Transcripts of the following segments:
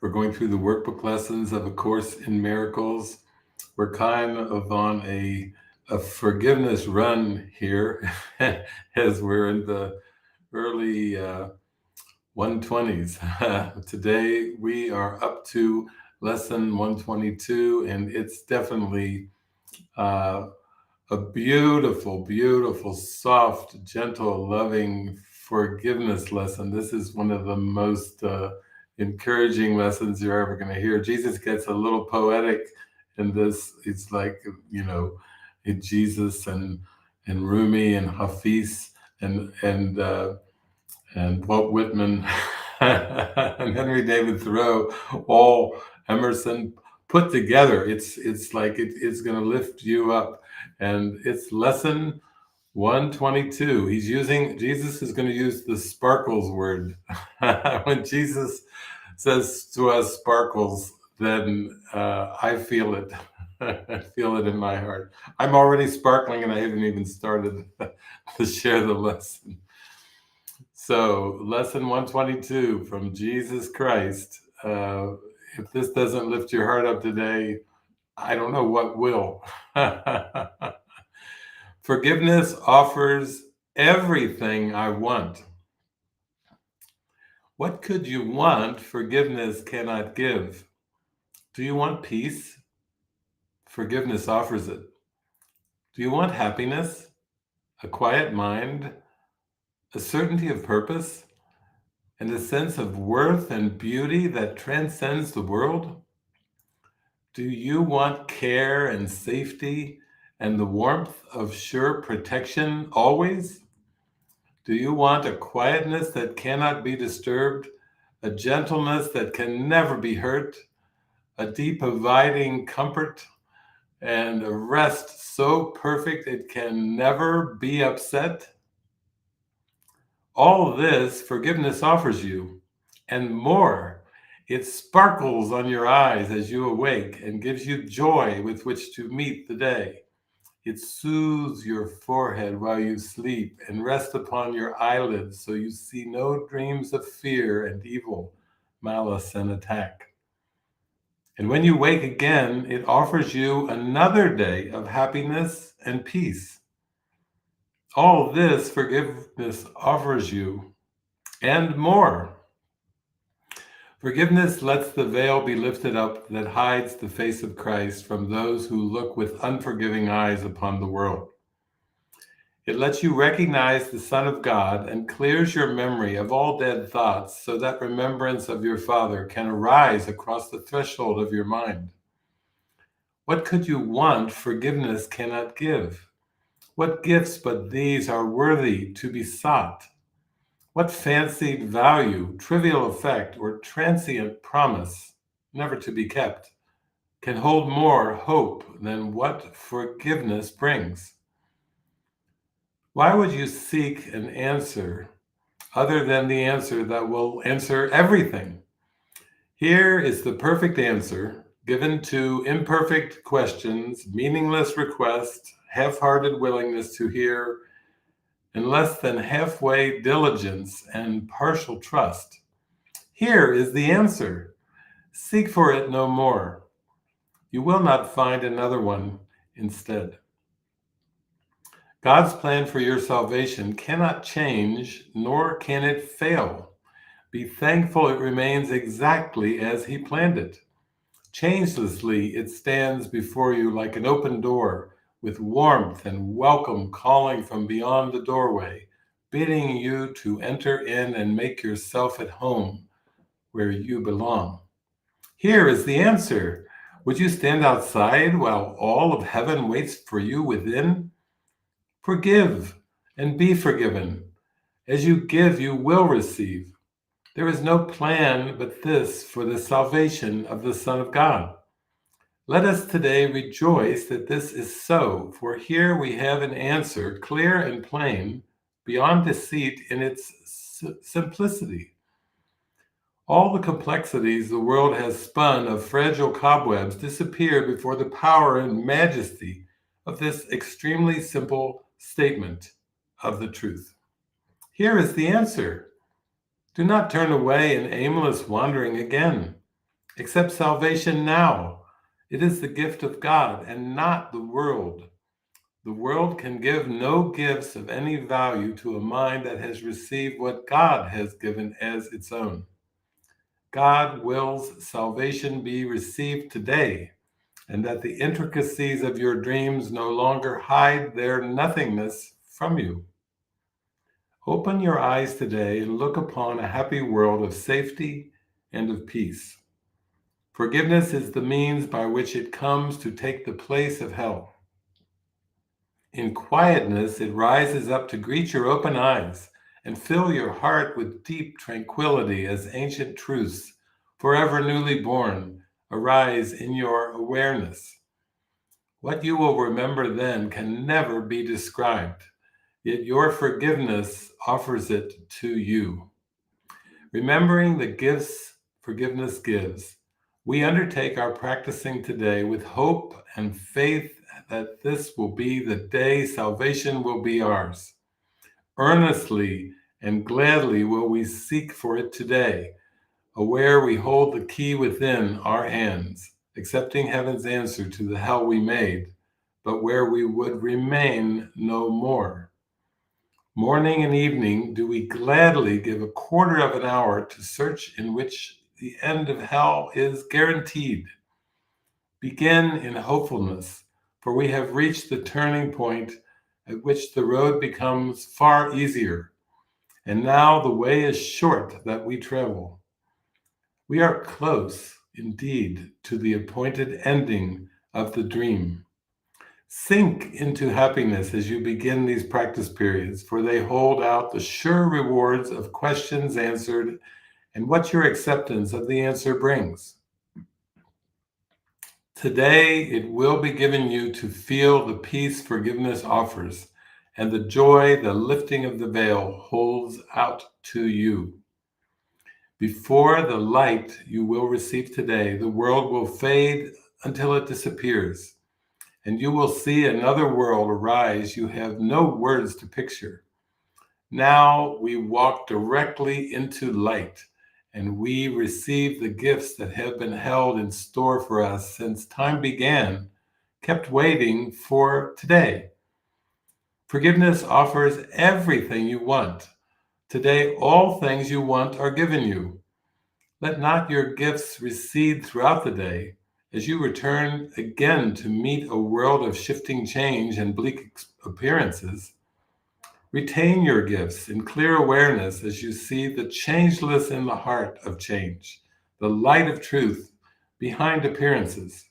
We're going through the workbook lessons of A Course in Miracles. We're kind of on a forgiveness run here as we're in the early 120s. Today we are up to lesson 122, and it's definitely uh, a beautiful, beautiful, soft, gentle, loving forgiveness lesson. This is one of the most encouraging lessons you're ever going to hear. Jesus gets a little poetic in this. It's like, you know, Jesus and Rumi and Hafiz and Walt Whitman and Henry David Thoreau, all Emerson put together. It's like it's going to lift you up, and it's lesson 122. Jesus is going to use the sparkles word. When Jesus says to us sparkles, then I feel it. I feel it in my heart. I'm already sparkling, and I haven't even started to share the lesson. So, lesson 122 from Jesus Christ. If this doesn't lift your heart up today, I don't know what will. Forgiveness offers everything I want. What could you want forgiveness cannot give? Do you want peace? Forgiveness offers it. Do you want happiness? A quiet mind? A certainty of purpose? And a sense of worth and beauty that transcends the world? Do you want care and safety and the warmth of sure protection always? Do you want a quietness that cannot be disturbed, a gentleness that can never be hurt, a deep abiding comfort, and a rest so perfect it can never be upset? All this forgiveness offers you, and more. It sparkles on your eyes as you awake and gives you joy with which to meet the day. It soothes your forehead while you sleep and rests upon your eyelids so you see no dreams of fear and evil, malice and attack. And when you wake again, it offers you another day of happiness and peace. All this forgiveness offers you, and more. Forgiveness lets the veil be lifted up that hides the face of Christ from those who look with unforgiving eyes upon the world. It lets you recognize the Son of God and clears your memory of all dead thoughts so that remembrance of your Father can arise across the threshold of your mind. What could you want forgiveness cannot give? What gifts but these are worthy to be sought? What fancied value, trivial effect, or transient promise, never to be kept, can hold more hope than what forgiveness brings? Why would you seek an answer other than the answer that will answer everything? Here is the perfect answer given to imperfect questions, meaningless requests, half-hearted willingness to hear, and less than halfway diligence and partial trust. Here is the answer. Seek for it no more. You will not find another one instead. God's plan for your salvation cannot change, nor can it fail. Be thankful it remains exactly as He planned it. Changelessly, it stands before you like an open door, with warmth and welcome calling from beyond the doorway, bidding you to enter in and make yourself at home where you belong. Here is the answer. Would you stand outside while all of heaven waits for you within? Forgive and be forgiven. As you give, you will receive. There is no plan but this for the salvation of the Son of God. Let us today rejoice that this is so, for here we have an answer, clear and plain, beyond deceit in its simplicity. All the complexities the world has spun of fragile cobwebs disappear before the power and majesty of this extremely simple statement of the truth. Here is the answer. Do not turn away in aimless wandering again. Accept salvation now. It is the gift of God and not the world. The world can give no gifts of any value to a mind that has received what God has given as its own. God wills salvation be received today, and that the intricacies of your dreams no longer hide their nothingness from you. Open your eyes today and look upon a happy world of safety and of peace. Forgiveness is the means by which it comes to take the place of hell. In quietness, it rises up to greet your open eyes and fill your heart with deep tranquility as ancient truths, forever newly born, arise in your awareness. What you will remember then can never be described, yet your forgiveness offers it to you. Remembering the gifts forgiveness gives, we undertake our practicing today with hope and faith that this will be the day salvation will be ours. Earnestly and gladly will we seek for it today, aware we hold the key within our hands, accepting heaven's answer to the hell we made, but where we would remain no more. Morning and evening do we gladly give a quarter of an hour to search in which the end of hell is guaranteed. Begin in hopefulness, for we have reached the turning point at which the road becomes far easier, and now the way is short that we travel. We are close, indeed, to the appointed ending of the dream. Sink into happiness as you begin these practice periods, for they hold out the sure rewards of questions answered and what your acceptance of the answer brings. Today, it will be given you to feel the peace forgiveness offers and the joy the lifting of the veil holds out to you. Before the light you will receive today, the world will fade until it disappears, and you will see another world arise you have no words to picture. Now we walk directly into light, and we receive the gifts that have been held in store for us since time began, kept waiting for today. Forgiveness offers everything you want. Today, all things you want are given you. Let not your gifts recede throughout the day as you return again to meet a world of shifting change and bleak appearances. Retain your gifts in clear awareness as you see the changeless in the heart of change, the light of truth behind appearances.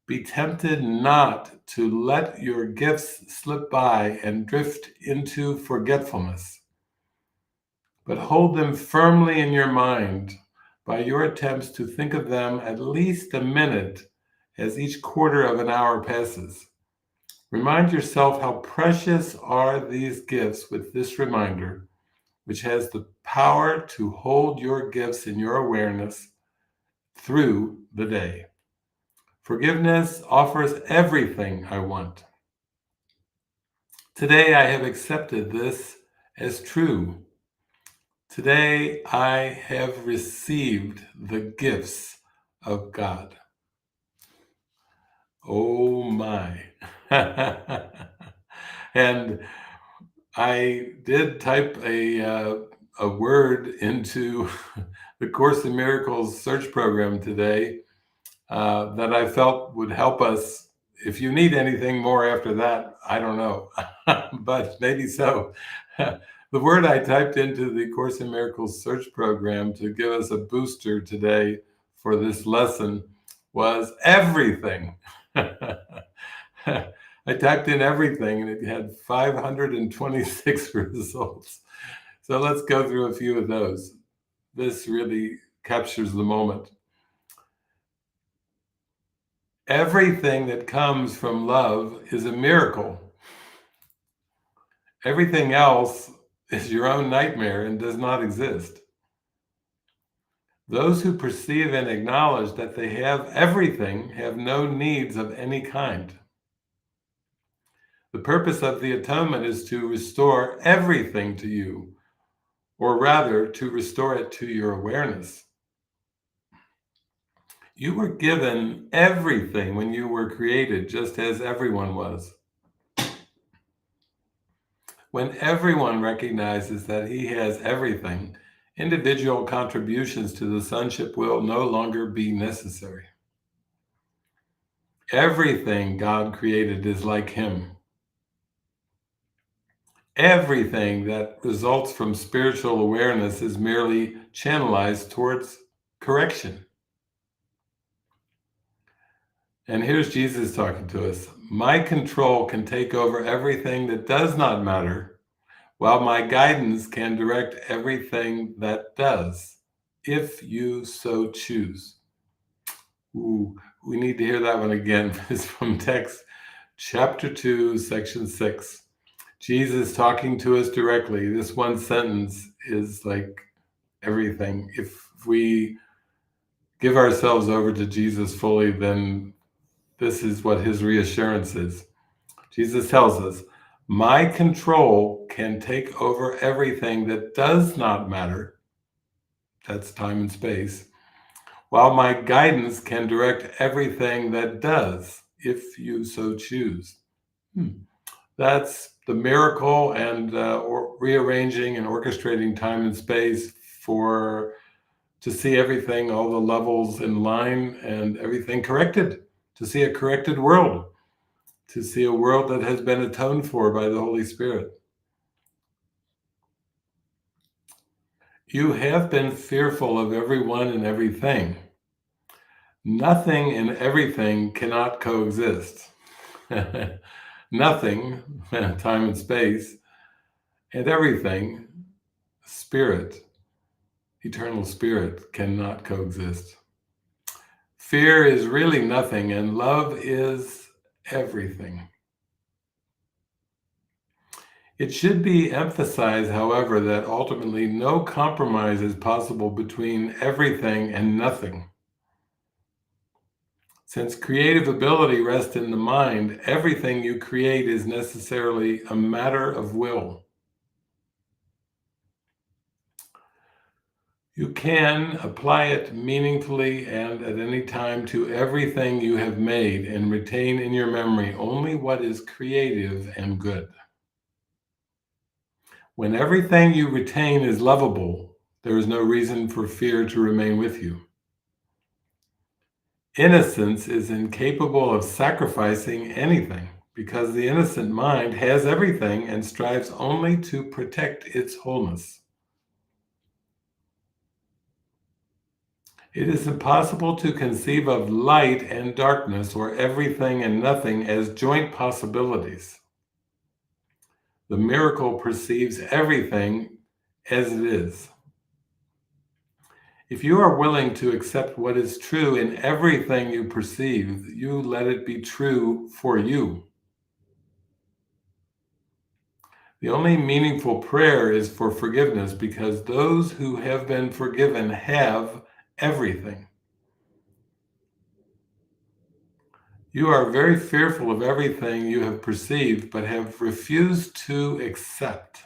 Be tempted not to let your gifts slip by and drift into forgetfulness, but hold them firmly in your mind by your attempts to think of them at least a minute as each quarter of an hour passes. Remind yourself how precious are these gifts with this reminder, which has the power to hold your gifts in your awareness through the day. Forgiveness offers everything I want. Today I have accepted this as true. Today I have received the gifts of God. Oh my. And I did type a word into the Course in Miracles search program today that I felt would help us. If you need anything more after that, I don't know, but maybe so. The word I typed into the Course in Miracles search program to give us a booster today for this lesson was everything. I typed in everything and it had 526 results. So let's go through a few of those. This really captures the moment. Everything that comes from love is a miracle. Everything else is your own nightmare and does not exist. Those who perceive and acknowledge that they have everything have no needs of any kind. The purpose of the atonement is to restore everything to you, or rather, to restore it to your awareness. You were given everything when you were created, just as everyone was. When everyone recognizes that he has everything, individual contributions to the sonship will no longer be necessary. Everything God created is like him. Everything that results from spiritual awareness is merely channelized towards correction. And here's Jesus talking to us. My control can take over everything that does not matter, while my guidance can direct everything that does, if you so choose. Ooh, we need to hear that one again. It's from text chapter 2, section 6. Jesus talking to us directly. This one sentence is like everything. If we give ourselves over to Jesus fully, then this is what his reassurance is. Jesus tells us, my control can take over everything that does not matter. That's time and space. While my guidance can direct everything that does, if you so choose. That's the miracle and rearranging and orchestrating time and space to see everything, all the levels in line and everything corrected, to see a corrected world, to see a world that has been atoned for by the Holy Spirit. You have been fearful of everyone and everything. Nothing and everything cannot coexist. Nothing, time and space, and everything, spirit, eternal spirit, cannot coexist. Fear is really nothing, and love is everything. It should be emphasized, however, that ultimately no compromise is possible between everything and nothing. Since creative ability rests in the mind, everything you create is necessarily a matter of will. You can apply it meaningfully and at any time to everything you have made and retain in your memory only what is creative and good. When everything you retain is lovable, there is no reason for fear to remain with you. Innocence is incapable of sacrificing anything because the innocent mind has everything and strives only to protect its wholeness. It is impossible to conceive of light and darkness or everything and nothing as joint possibilities. The miracle perceives everything as it is. If you are willing to accept what is true in everything you perceive, you let it be true for you. The only meaningful prayer is for forgiveness because those who have been forgiven have everything. You are very fearful of everything you have perceived, but have refused to accept.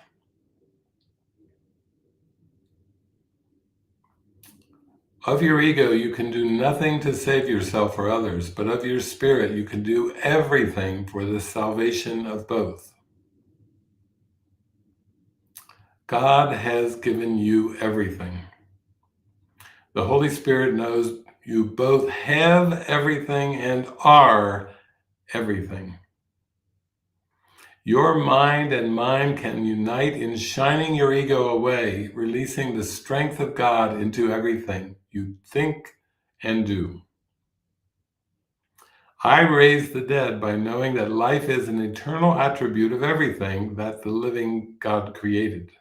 Of your ego, you can do nothing to save yourself or others, but of your spirit, you can do everything for the salvation of both. God has given you everything. The Holy Spirit knows you both have everything and are everything. Your mind and mine can unite in shining your ego away, releasing the strength of God into everything you think and do. I raise the dead by knowing that life is an eternal attribute of everything that the living God created.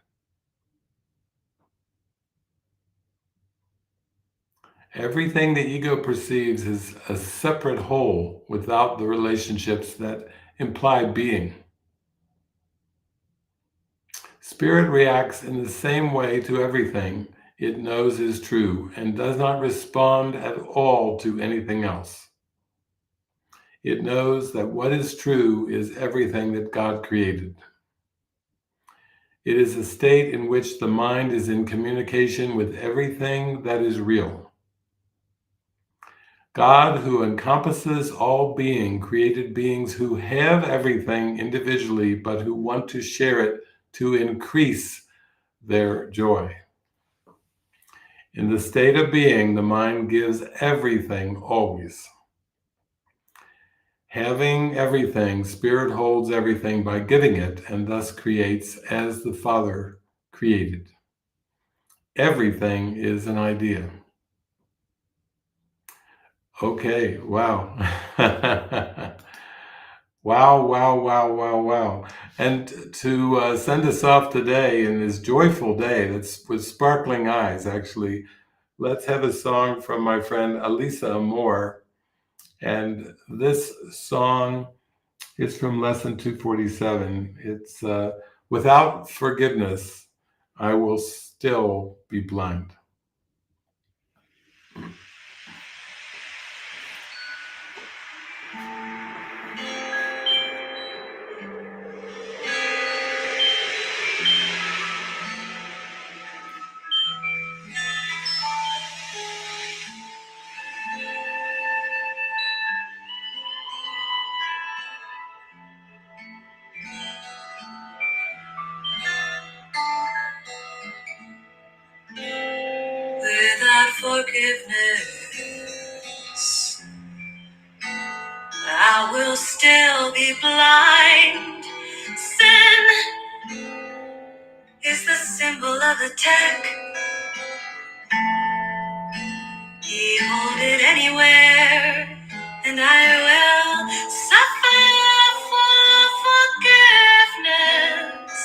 Everything the ego perceives is a separate whole without the relationships that imply being. Spirit reacts in the same way to everything it knows is true and does not respond at all to anything else. It knows that what is true is everything that God created. It is a state in which the mind is in communication with everything that is real. God, who encompasses all being, created beings who have everything individually, but who want to share it to increase their joy. In the state of being, the mind gives everything always. Having everything, Spirit holds everything by giving it, and thus creates as the Father created. Everything is an idea. Okay, wow. Wow, wow, wow, wow, wow. And to send us off today in this joyful day that's with sparkling eyes, actually, let's have a song from my friend Elisa Amor. And this song is from Lesson 247. It's without forgiveness, I will still be blind. Without forgiveness, I will still be blind. Sin is the symbol of attack. Behold it anywhere, and I will suffer for forgiveness.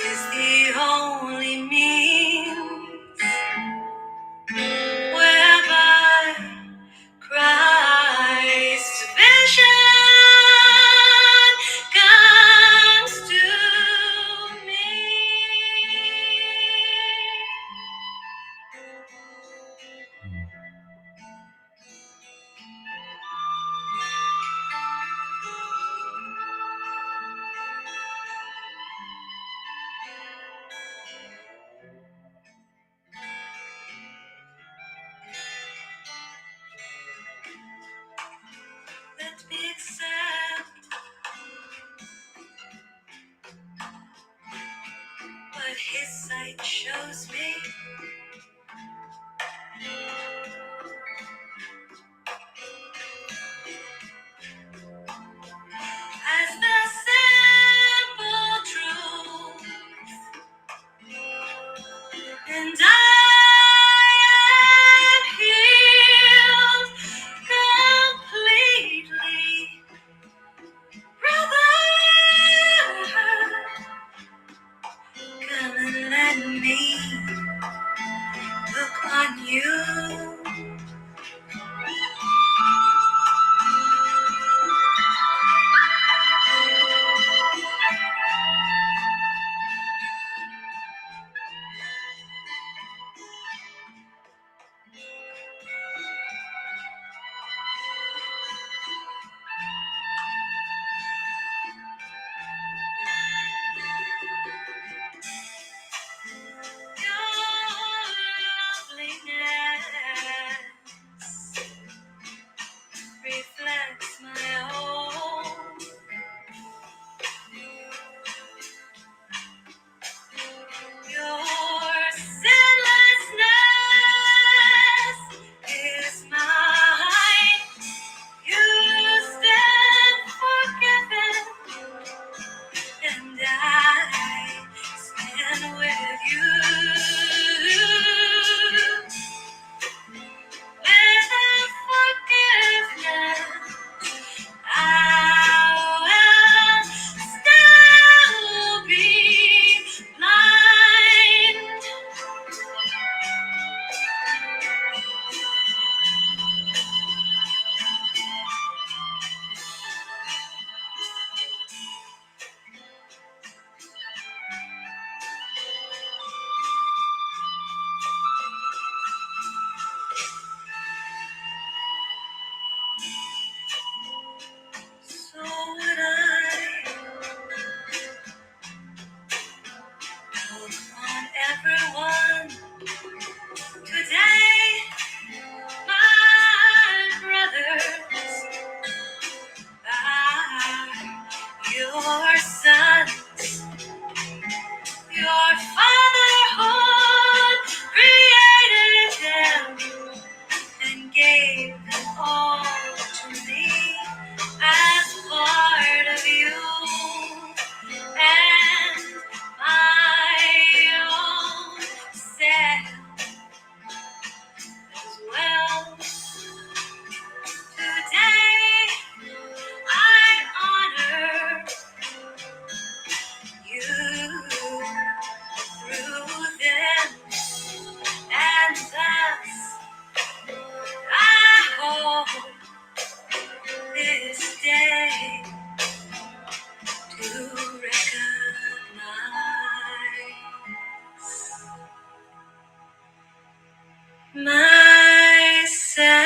Is the only means whereby Christ's vision comes to me. Let me accept what His sight shows me. As the simple truth, and I am healed completely. Brother, come and let me myself.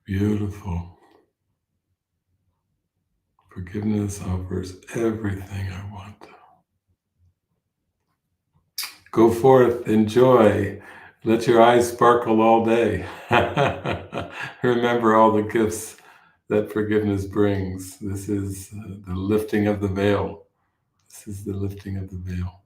Beautiful. Forgiveness offers everything I want. Go forth, enjoy. Let your eyes sparkle all day. Remember all the gifts that forgiveness brings. This is the lifting of the veil. This is the lifting of the veil.